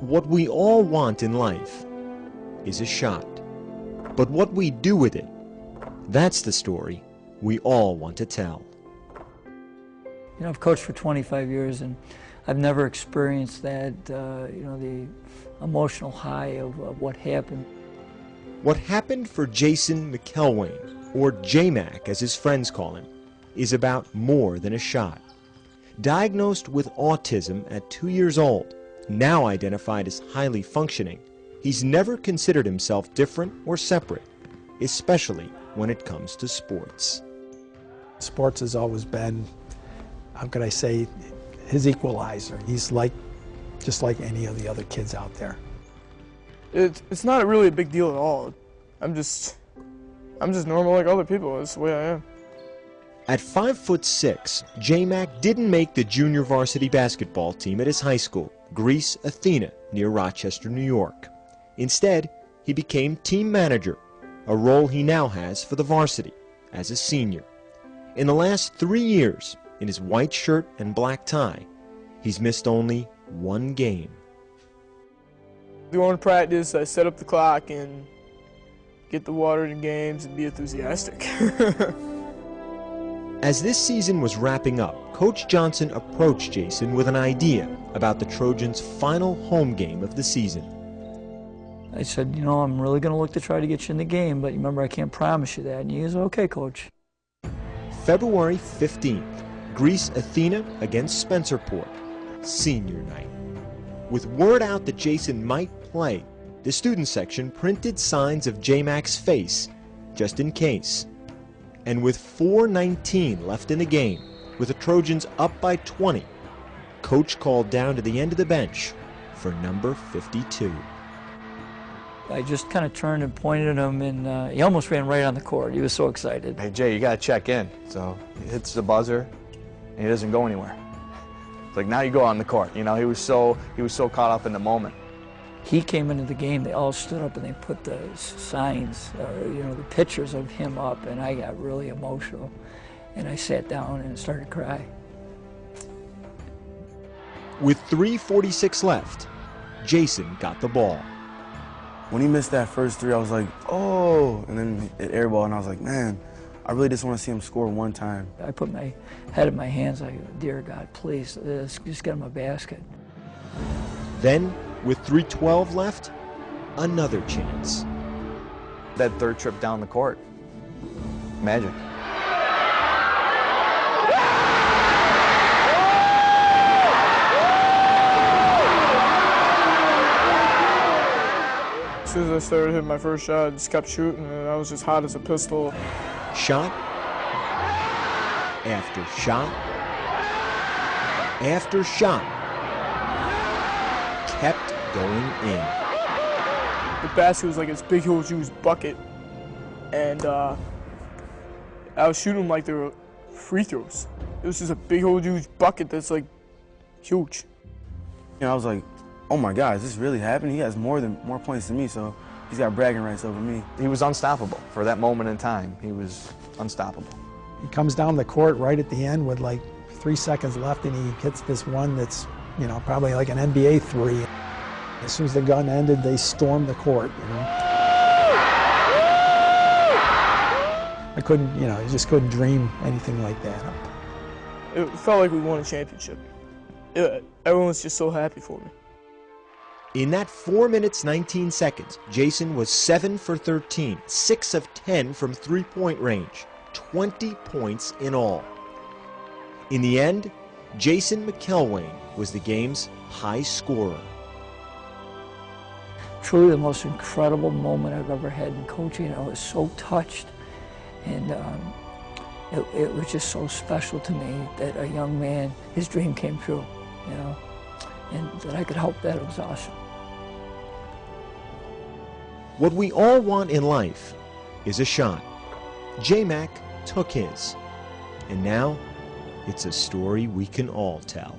What we all want in life is a shot. But what we do with it, that's the story we all want to tell. You know, I've coached for 25 years and I've never experienced that, the emotional high of what happened. What happened for Jason McElwain, or J-Mac as his friends call him, is about more than a shot. Diagnosed with autism at 2 years old, now identified as highly functioning, he's never considered himself different or separate, especially when it comes to sports. Sports has always been, how could I say, his equalizer. He's just like any of the other kids out there. It's not really a big deal at all. I'm just normal like other people. That's the way I am. At 5'6", J-Mac didn't make the junior varsity basketball team at his high school, Greece Athena, near Rochester, New York. Instead, he became team manager, a role he now has for the varsity as a senior. In the last 3 years, in his white shirt and black tie, he's missed only one game. Go to practice, I set up the clock and get the water in games and be enthusiastic. As this season was wrapping up, Coach Johnson approached Jason with an idea about the Trojans' final home game of the season. I said, you know, I'm really going to look to try to get you in the game, but remember, I can't promise you that. And he goes, okay, Coach. February 15th, Greece Athena against Spencerport, senior night. With word out that Jason might play, the student section printed signs of J-Mac's face, just in case. And with 4:19 left in the game, with the Trojans up by 20, Coach called down to the end of the bench for number 52. I just kind of turned and pointed at him, and he almost ran right on the court. He was so excited. Hey, Jay, you got to check in. So he hits the buzzer, and he doesn't go anywhere. It's like, now you go on the court. You know, he was so caught up in the moment. He came into the game, they all stood up and they put the signs, the pictures of him up, and I got really emotional. And I sat down and started to cry. With 3:46 left, Jason got the ball. When he missed that first three, I was like, oh, and then it airball, and I was like, man, I really just want to see him score one time. I put my head in my hands, like, dear God, please, just get him a basket. Then, with 3:12 left, another chance. That third trip down the court, magic. As soon as I started hitting my first shot, I just kept shooting, and I was just hot as a pistol. Shot after shot after shot kept going in. The basket was like this big, huge bucket, and I was shooting them like they were free throws. It was just a big, huge bucket that's like huge. You know, I was like, oh my God, is this really happening? He has more points than me, so he's got bragging rights over me. He was unstoppable for that moment in time. He was unstoppable. He comes down the court right at the end with like 3 seconds left, and he hits this one that's, probably like an NBA three. As soon as the gun ended, they stormed the court, I couldn't, I just couldn't dream anything like that. It felt like we won a championship. Everyone was just so happy for me. In that 4 minutes, 19 seconds, Jason was 7 for 13, 6 of 10 from three-point range, 20 points in all. In the end, Jason McElwain was the game's high scorer. Truly the most incredible moment I've ever had in coaching. I was so touched, and it was just so special to me that a young man, his dream came true, and that I could help that. It was awesome. What we all want in life is a shot. J-Mac took his, and now it's a story we can all tell.